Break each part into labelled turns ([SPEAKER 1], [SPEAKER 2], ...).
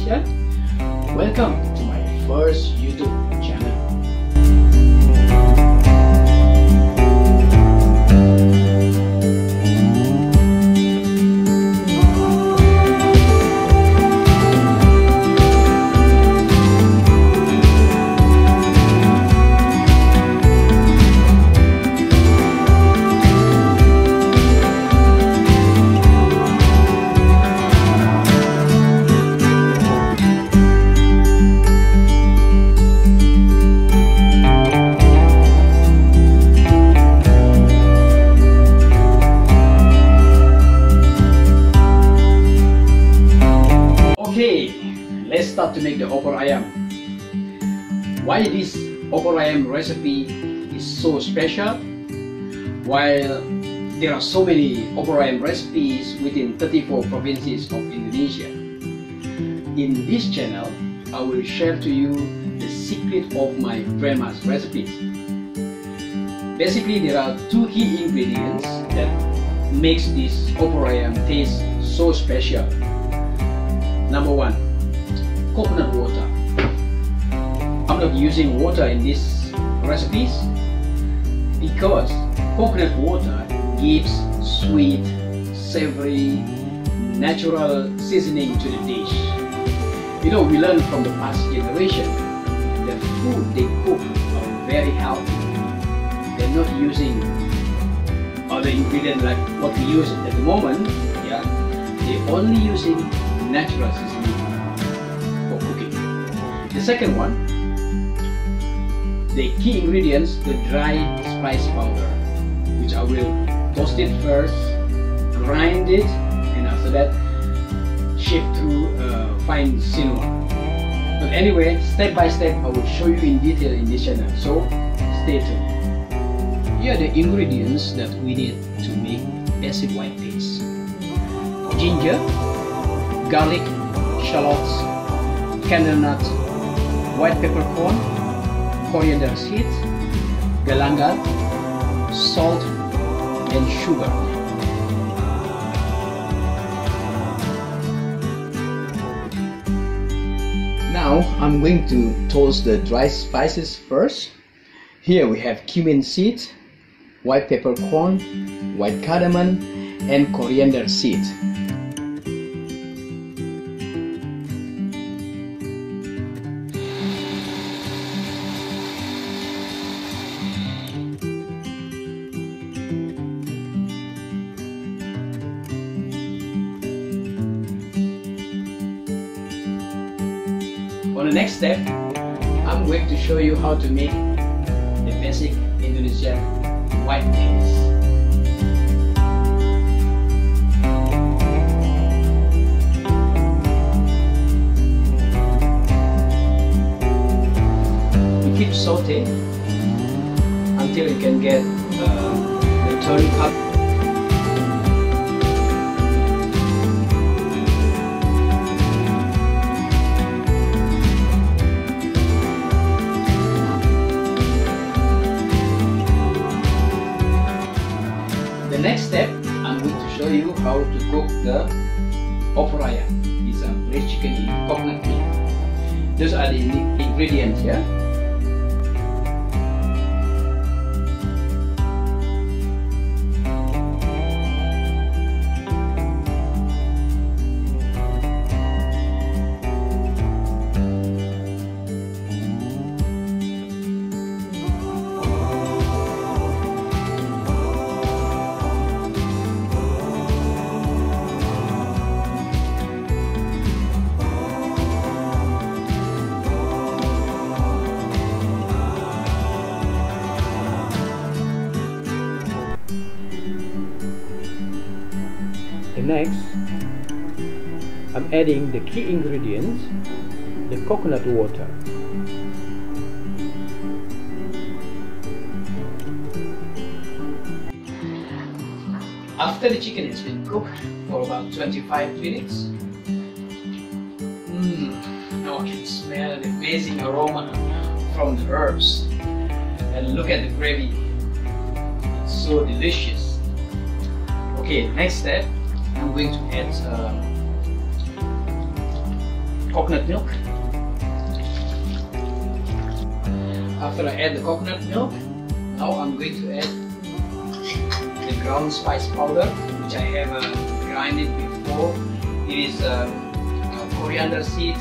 [SPEAKER 1] Indonesia. Welcome to my first YouTube channel. Okay, let's start to make the opor ayam. Why this opor ayam recipe is so special? While there are so many opor ayam recipes within 34 provinces of Indonesia, in this channel I will share to you the secret of my grandma's recipes. Basically, there are two key ingredients that makes this opor ayam taste so special. Number one, coconut water. I'm not using water in these recipes because coconut water gives sweet, savory, natural seasoning to the dish. You know, we learned from the past generation that food they cook are very healthy. They're not using other ingredients like what we use at the moment. Yeah, they're only using natural seasoning for cooking. The second one, the key ingredients, the dry spice powder, which I will toast it first, grind it, and after that shape through fine cinnamon. But anyway, step by step I will show you in detail in this channel, so stay tuned. Here are the ingredients that we need to make basic white paste: ginger, garlic, shallots, candle nut, white peppercorn, coriander seeds, galangal, salt, and sugar. Now I'm going to toast the dry spices first. Here we have cumin seeds, white peppercorn, white cardamom, and coriander seeds. On the next step, I'm going to show you how to make the basic Indonesian white paste. We keep saute until you can get the turn up. The next step, I'm going to show you how to cook the opor ayam. It's a braised chicken in coconut milk. Those are the ingredients here. Next, I'm adding the key ingredients, the coconut water. After the chicken has been cooked for about 25 minutes, now I can smell the amazing aroma from the herbs. And look at the gravy, it's so delicious. Okay, next step, I'm going to add coconut milk. After I add the coconut milk, now I'm going to add the ground spice powder, which I have grinded before. It is coriander seed,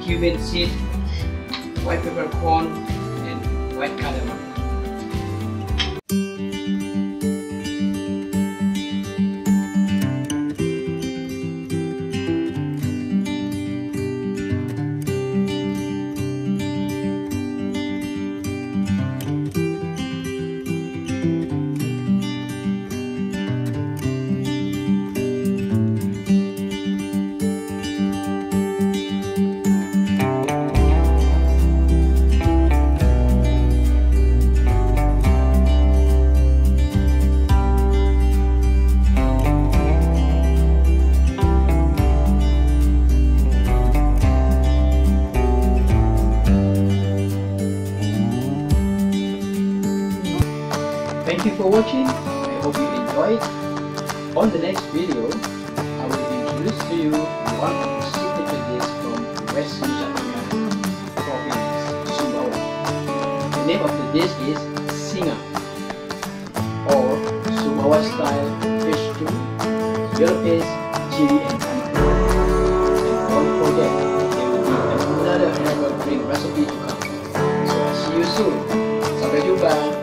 [SPEAKER 1] cumin seed, white peppercorn, and white cardamom. Thank you for watching. I hope you enjoyed. On the next video, I will introduce to you one of the signature dishes from West Nusantara province, Sumbawa. The name of the dish is singa, or Sumbawa style fish stew, yellow paste, chili and tamarind. And don't forget, there will be another evergreen recipe to come. So I'll see you soon. Sampai jumpa.